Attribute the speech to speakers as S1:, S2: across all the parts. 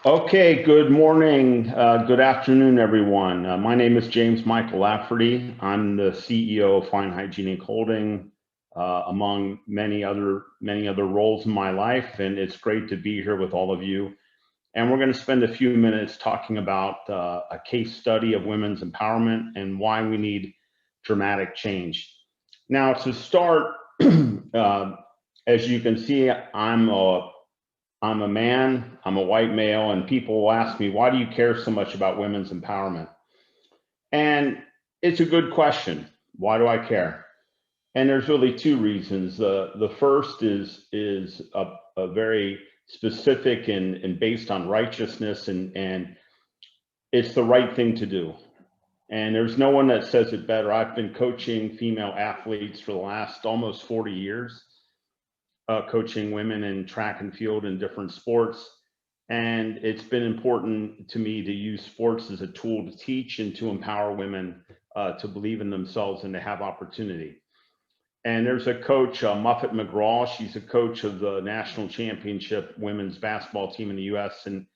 S1: Okay, good morning, good afternoon, everyone. My name is James Michael Lafferty. I'm the CEO of Fine Hygienic Holding, among many other roles in my life, and it's great to be here with all of you. And we're going to spend a few minutes talking about a case study of women's empowerment and why we need dramatic change. Now, to start, as you can see, I'm a man, I'm a white male, and people will ask me, why do you care so much about women's empowerment? And it's a good question. Why do I care? And there's really two reasons. The first is a very specific and based on righteousness, and it's the right thing to do. And there's no one that says it better. I've been coaching female athletes for the last almost 40 years, coaching women in track and field and different sports. And it's been important to me to use sports as a tool to teach and to empower women to believe in themselves and to have opportunity. And there's a coach, Muffet McGraw. She's a coach of the national championship women's basketball team in the US. And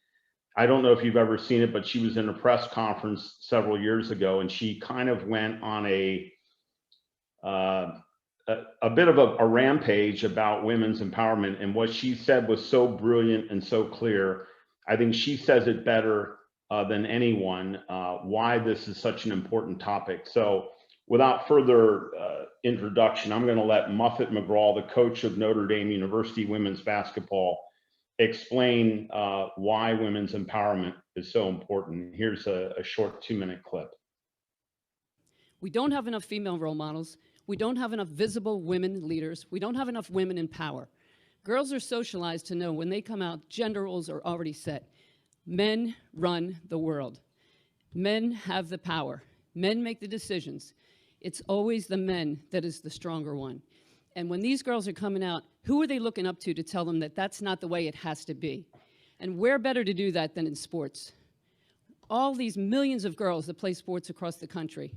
S1: I don't know if you've ever seen it, but she was in a press conference several years ago, and she kind of went on uh, a bit of a rampage about women's empowerment. And what she said was so brilliant and so clear. I think she says it better than anyone why this is such an important topic. So, without further introduction, I'm going to let Muffet McGraw, the coach of Notre Dame University women's basketball, explain why women's empowerment is so important. Here's a short 2-minute clip.
S2: We don't have enough female role models. We don't have enough visible women leaders. We don't have enough women in power. Girls are socialized to know when they come out, gender roles are already set. Men run the world. Men have the power. Men make the decisions. It's always the men that is the stronger one. And when these girls are coming out, who are they looking up to tell them that that's not the way it has to be? And where better to do that than in sports? All these millions of girls that play sports across the country,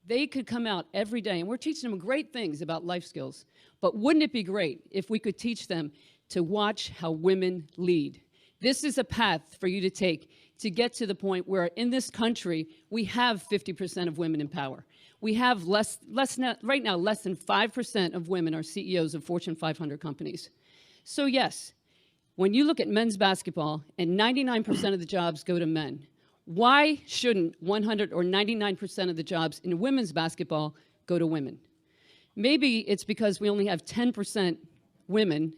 S2: they could come out every day, and we're teaching them great things about life skills. But wouldn't it be great if we could teach them to watch how women lead? This is a path for you to take to get to the point where in this country, we have 50% of women in power. We have right now, less than 5% of women are CEOs of Fortune 500 companies. So yes, when you look at men's basketball and 99% of the jobs go to men, why shouldn't 100 or 99% of the jobs in women's basketball go to women? Maybe it's because we only have 10% women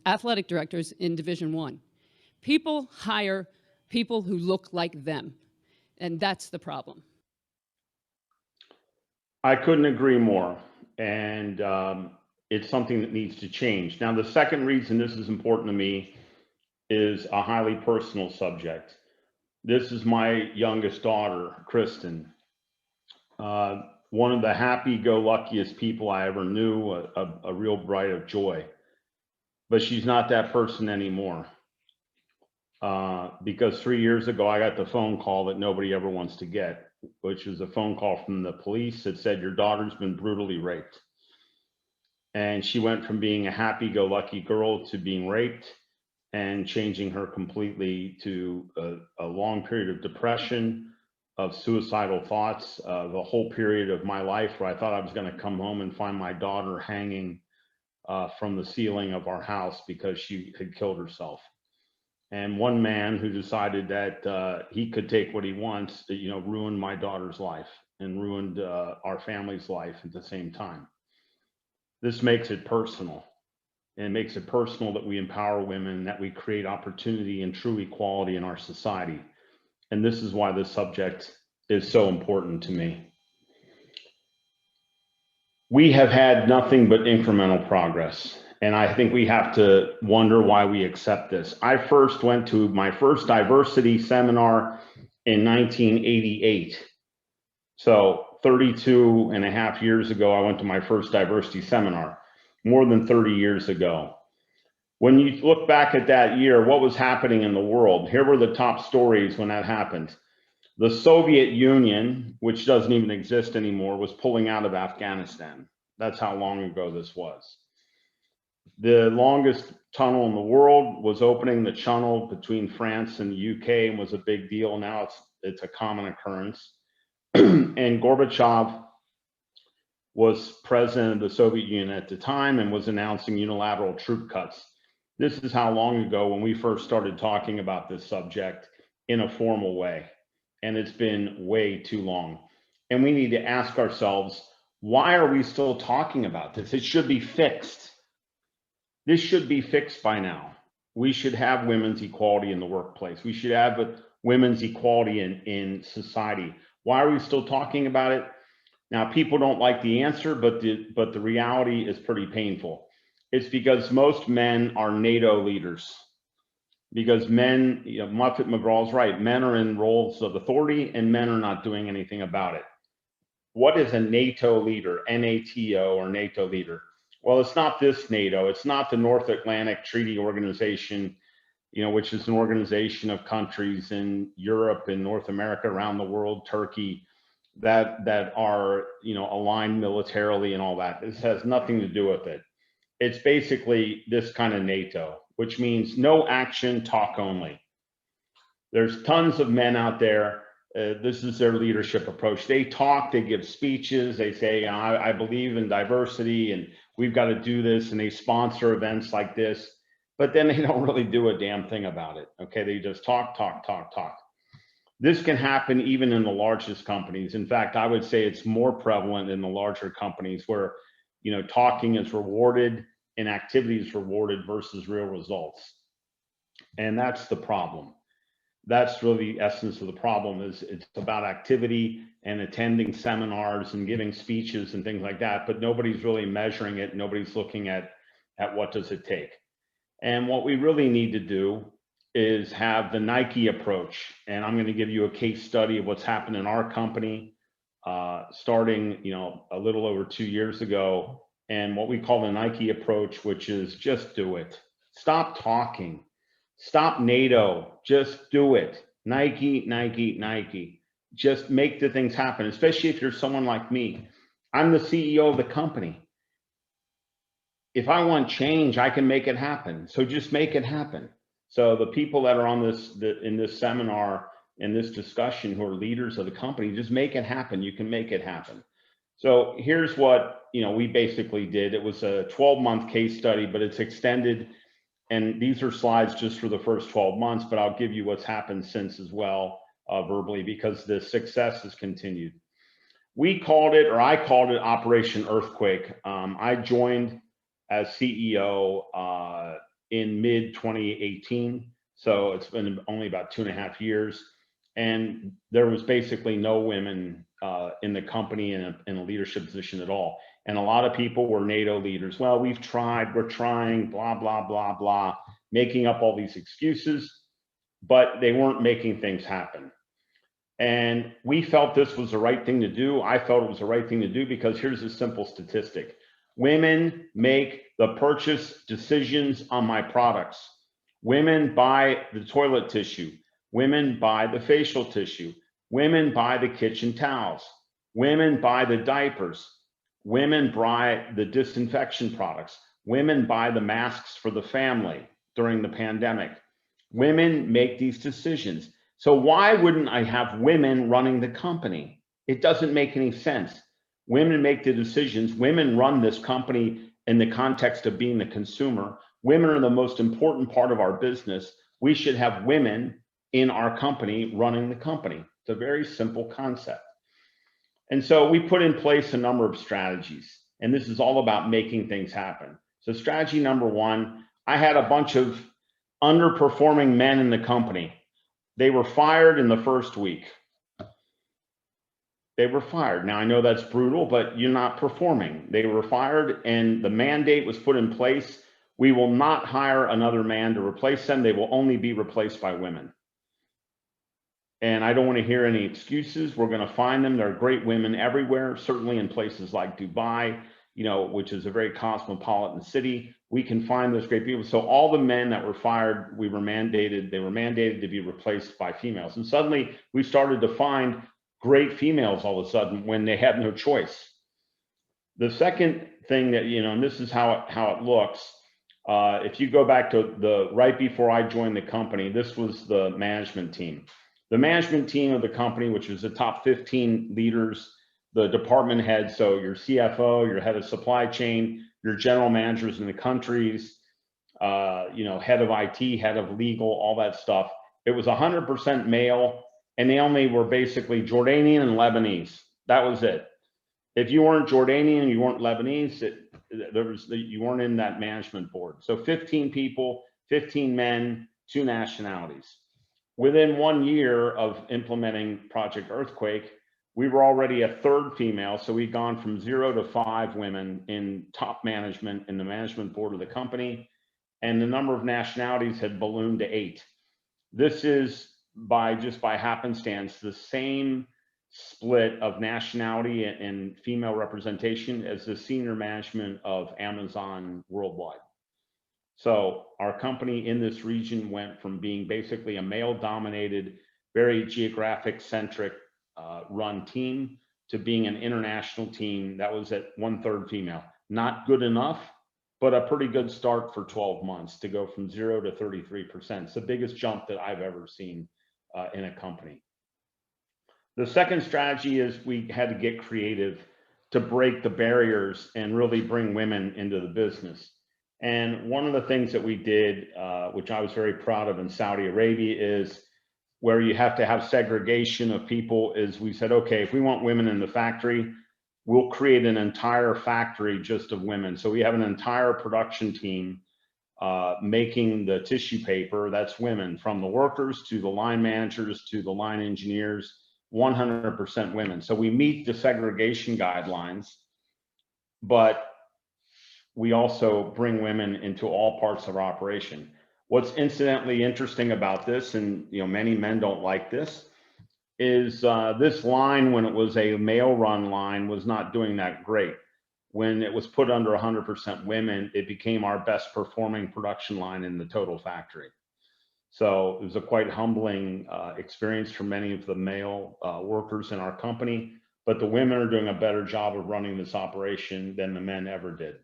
S2: athletic directors in Division One. People hire people who look like them, and that's the problem.
S1: I couldn't agree more. And it's something that needs to change. Now, the second reason this is important to me is a highly personal subject. This is my youngest daughter, Kristen, one of the happy go luckiest people I ever knew, a real bright of joy. But she's not that person anymore. Because 3 years ago, I got the phone call that nobody ever wants to get, which was a phone call from the police that said, your daughter's been brutally raped. And she went from being a happy go lucky girl to being raped and changing her completely to a long period of depression, of suicidal thoughts, the whole period of my life where I thought I was going to come home and find my daughter hanging from the ceiling of our house because she had killed herself. And one man who decided that he could take what he wants, ruined my daughter's life and ruined our family's life at the same time. This makes it personal. And it makes it personal that we empower women, that we create opportunity and true equality in our society. And this is why this subject is so important to me. We have had nothing but incremental progress. And I think we have to wonder why we accept this. I first went to my first diversity seminar in 1988. So 32 and a half years ago, I went to my first diversity seminar, more than 30 years ago. When you look back at that year, what was happening in the world? Here were the top stories when that happened. The Soviet Union, which doesn't even exist anymore, was pulling out of Afghanistan. That's how long ago this was. The longest tunnel in the world was opening the channel between France and the UK and was a big deal. Now it's a common occurrence. And Gorbachev was president of the Soviet Union at the time and was announcing unilateral troop cuts. This is how long ago when we first started talking about this subject in a formal way. And it's been way too long. And we need to ask ourselves, why are we still talking about this? It should be fixed. This should be fixed by now. We should have women's equality in the workplace. We should have women's equality in society. Why are we still talking about it? Now, people don't like the answer, but the reality is pretty painful. It's because most men are NATO leaders. Because men, Muffet McGraw's right, men are in roles of authority and men are not doing anything about it. What is a NATO leader, NATO or NATO leader? Well, it's not this NATO. It's not the North Atlantic Treaty Organization, which is an organization of countries in Europe and North America, around the world, Turkey, that are, aligned militarily and all that. This has nothing to do with it. It's basically this kind of NATO, which means no action, talk only. There's tons of men out there. This is their leadership approach. They talk, they give speeches, they say, I believe in diversity and we've got to do this, and they sponsor events like this, but then they don't really do a damn thing about it. Okay, they just talk. This can happen even in the largest companies. In fact, I would say it's more prevalent in the larger companies where, talking is rewarded and activity is rewarded versus real results. And that's the problem. That's really the essence of the problem. Is it's about activity and attending seminars and giving speeches and things like that, but nobody's really measuring it. Nobody's looking at what does it take. And what we really need to do is have the Nike approach. And I'm going to give you a case study of what's happened in our company, starting, a little over 2 years ago, and what we call the Nike approach, which is just do it. Stop talking. Stop NATO. Just do it. Nike. Just make the things happen, especially if you're someone like me. I'm the CEO of the company. If I want change, I can make it happen. So just make it happen. So the people that are on in this seminar, in this discussion, who are leaders of the company, just make it happen. You can make it happen. So here's what we basically did. It was a 12-month case study, but it's extended. And these are slides just for the first 12 months, but I'll give you what's happened since as well, verbally, because the success has continued. I called it Operation Earthquake. I joined as CEO in mid 2018. So it's been only about 2.5 years. And there was basically no women in the company in a leadership position at all. And a lot of people were NATO leaders. Well, we're trying, blah, blah, blah, blah, making up all these excuses, but they weren't making things happen. And we felt this was the right thing to do. I felt it was the right thing to do because here's a simple statistic. Women make the purchase decisions on my products. Women buy the toilet tissue. Women buy the facial tissue. Women buy the kitchen towels. Women buy the diapers. Women buy the disinfection products. Women buy the masks for the family during the pandemic. Women make these decisions. So why wouldn't I have women running the company? It doesn't make any sense. Women make the decisions. Women run this company in the context of being the consumer. Women are the most important part of our business. We should have women in our company running the company. It's a very simple concept. And so we put in place a number of strategies, and this is all about making things happen. So strategy number one, I had a bunch of underperforming men in the company. They were fired in the first week. They were fired. Now I know that's brutal, but you're not performing. They were fired, and the mandate was put in place. We will not hire another man to replace them. They will only be replaced by women. And I don't want to hear any excuses. We're going to find them. There are great women everywhere, certainly in places like Dubai, which is a very cosmopolitan city. We can find those great people. So all the men that were fired, they were mandated to be replaced by females. And suddenly we started to find great females all of a sudden when they had no choice. The second thing that, and this is how it looks. If you go back to right before I joined the company, this was the management team. The management team of the company, which was the top 15 leaders, the department heads, so your CFO, your head of supply chain, your general managers in the countries, head of IT, head of legal, all that stuff. It was 100% male, and they only were basically Jordanian and Lebanese. That was it. If you weren't Jordanian, you weren't Lebanese, you weren't in that management board. So 15 people, 15 men, 2 nationalities. Within 1 year of implementing Project Earthquake, we were already a third female. So we'd gone from 0 to 5 women in top management in the management board of the company. And the number of nationalities had ballooned to 8. This is just by happenstance, the same split of nationality and female representation as the senior management of Amazon worldwide. So our company in this region went from being basically a male-dominated, very geographic-centric run team to being an international team that was at 1/3 female. Not good enough, but a pretty good start for 12 months to go from 0 to 33%. It's the biggest jump that I've ever seen in a company. The second strategy is we had to get creative to break the barriers and really bring women into the business. And one of the things that we did, which I was very proud of in Saudi Arabia, is where you have to have segregation of people, is we said, okay, if we want women in the factory, we'll create an entire factory just of women. So we have an entire production team making the tissue paper. That's women, from the workers to the line managers to the line engineers, 100% women. So we meet the segregation guidelines, but we also bring women into all parts of our operation. What's incidentally interesting about this, and many men don't like this, is this line, when it was a male run line, was not doing that great. When it was put under 100% women, it became our best performing production line in the total factory. So it was a quite humbling experience for many of the male workers in our company, but the women are doing a better job of running this operation than the men ever did.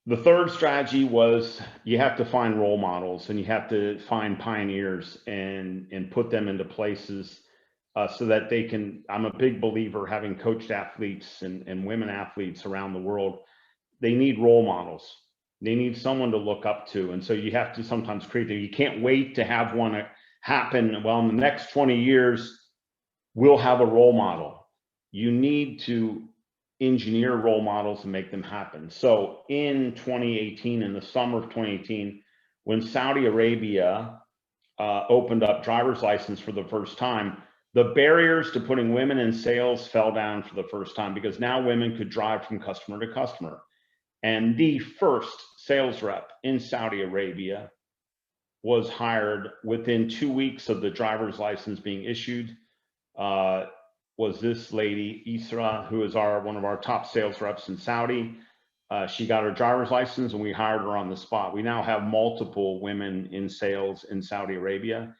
S1: The third strategy was you have to find role models, and you have to find pioneers and put them into places so that they can. I'm a big believer, having coached athletes and women athletes around the world, they need role models. They need someone to look up to. And so you have to sometimes create them. You can't wait to have one happen. Well, in the next 20 years, we'll have a role model. You need to engineer role models and make them happen. So in 2018, in the summer of 2018, when Saudi Arabia opened up driver's license for the first time, the barriers to putting women in sales fell down for the first time, because now women could drive from customer to customer. And the first sales rep in Saudi Arabia was hired within 2 weeks of the driver's license being issued. Was this lady, Isra, who is one of our top sales reps in Saudi. She got her driver's license and we hired her on the spot. We now have multiple women in sales in Saudi Arabia,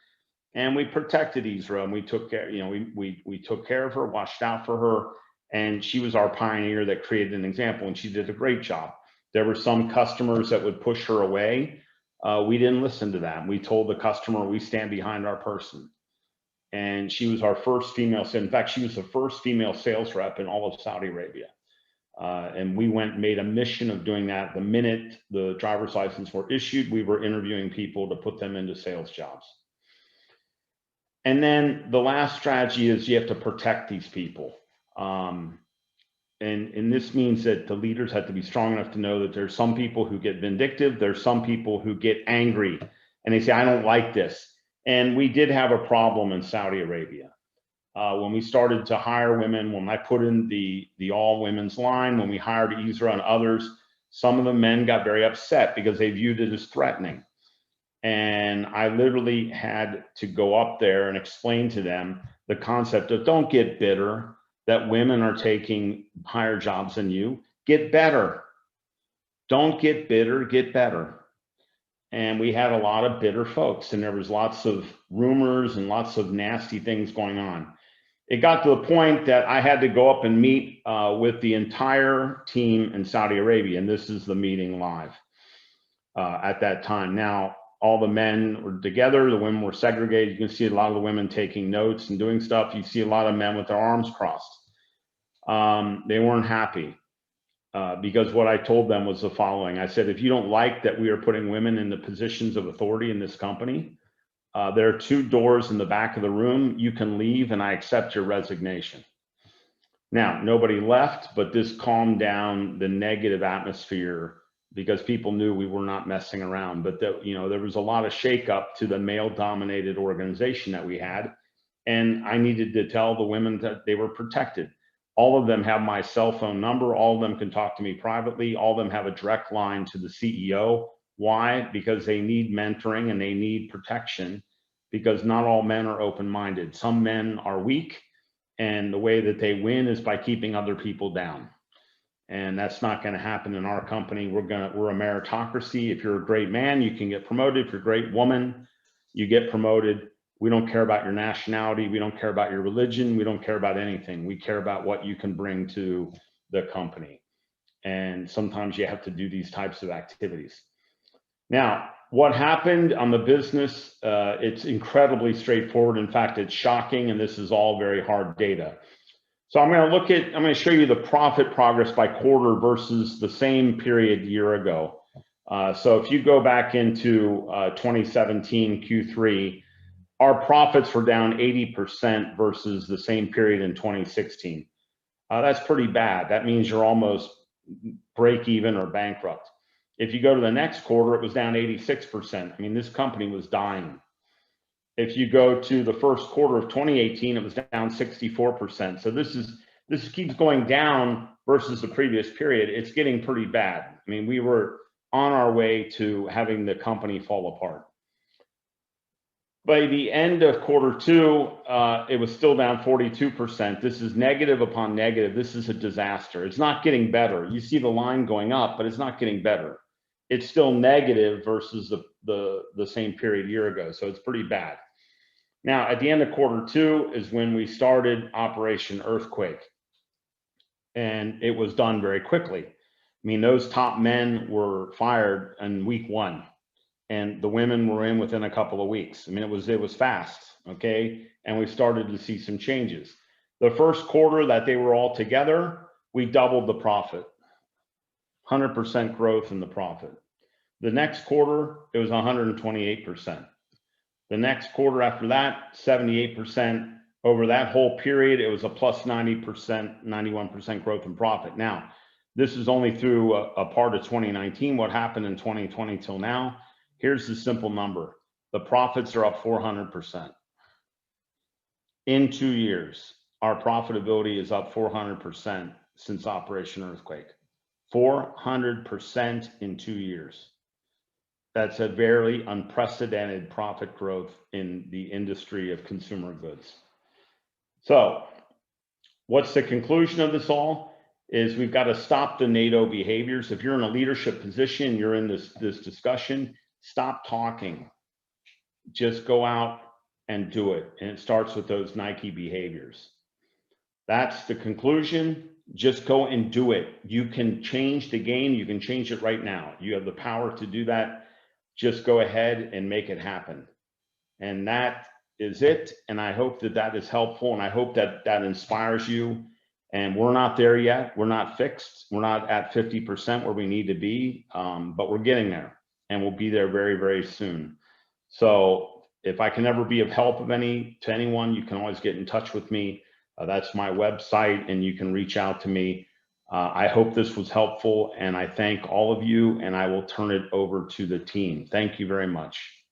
S1: and we protected Isra, and we took care, we took care of her, watched out for her, and she was our pioneer that created an example, and she did a great job. There were some customers that would push her away. We didn't listen to that. We told the customer, we stand behind our person. And she was our first female. In fact, she was the first female sales rep in all of Saudi Arabia. And we made a mission of doing that. The minute the driver's license were issued, we were interviewing people to put them into sales jobs. And then the last strategy is you have to protect these people. And this means that the leaders have to be strong enough to know that there's some people who get vindictive. There's some people who get angry and they say, I don't like this. And we did have a problem in Saudi Arabia. When we started to hire women, when I put in the all women's line, when we hired Isra and others, some of the men got very upset because they viewed it as threatening. And I literally had to go up there and explain to them the concept of, don't get bitter that women are taking higher jobs than you. Get better. Don't get bitter, get better. And we had a lot of bitter folks, and there was lots of rumors and lots of nasty things going on. it got to the point that I had to go up and meet with the entire team in Saudi Arabia. And this is the meeting live at that time. Now, all the men were together, the women were segregated. You can see a lot of the women taking notes and doing stuff. You see a lot of men with their arms crossed. They weren't happy because what I told them was the following. I said, if you don't like that we are putting women in the positions of authority in this company, there are 2 doors in the back of the room. You can leave and I accept your resignation. Now, nobody left, but this calmed down the negative atmosphere because people knew we were not messing around. But there was a lot of shakeup to the male-dominated organization that we had. And I needed to tell the women that they were protected. All of them have my cell phone number. All of them can talk to me privately. All of them have a direct line to the CEO. Why? Because they need mentoring and they need protection, because not all men are open-minded. Some men are weak, and the way that they win is by keeping other people down. And that's not going to happen in our company. We're a meritocracy. If you're a great man, you can get promoted. If you're a great woman, you get promoted. We don't care about your nationality. We don't care about your religion. We don't care about anything. We care about what you can bring to the company. And sometimes you have to do these types of activities. Now, what happened on the business, it's incredibly straightforward. In fact, it's shocking, and this is all very hard data. So I'm going to show you the profit progress by quarter versus the same period year ago. So if you go back into 2017 Q3, our profits were down 80% versus the same period in 2016. That's pretty bad. That means you're almost break even or bankrupt. If you go to the next quarter, it was down 86%. I mean, this company was dying. If you go to the first quarter of 2018, it was down 64%. So this keeps going down versus the previous period. It's getting pretty bad. I mean, we were on our way to having the company fall apart. By the end of quarter 2, it was still down 42%. This is negative upon negative. This is a disaster. It's not getting better. You see the line going up, but it's not getting better. It's still negative versus the same period a year ago. So it's pretty bad. Now, at the end of quarter 2 is when we started Operation Earthquake. And it was done very quickly. I mean, those top men were fired in week 1. And the women were in within a couple of weeks. I mean, it was fast, okay? And we started to see some changes. The first quarter that they were all together, we doubled the profit, 100% growth in the profit. The next quarter, it was 128%. The next quarter after that, 78%. Over that whole period, it was a plus 90%, 91% growth in profit. Now, this is only through a part of 2019. What happened in 2020 till now? Here's the simple number. The profits are up 400%. In 2 years, our profitability is up 400% since Operation Earthquake. 400% in 2 years. That's a very unprecedented profit growth in the industry of consumer goods. So what's the conclusion of this all? Is we've got to stop the NATO behaviors. If you're in a leadership position, you're in this discussion, stop talking. Just go out and do it. And it starts with those Nike behaviors. That's the conclusion. Just go and do it. You can change the game. You can change it right now. You have the power to do that. Just go ahead and make it happen. And that is it. And I hope that that is helpful. And I hope that that inspires you. And we're not there yet. We're not fixed. We're not at 50% where we need to be, but we're getting there. And we'll be there very, very soon. So if I can ever be of help to anyone, you can always get in touch with me. That's my website, and you can reach out to me. I hope this was helpful, and I thank all of you, and I will turn it over to the team. Thank you very much.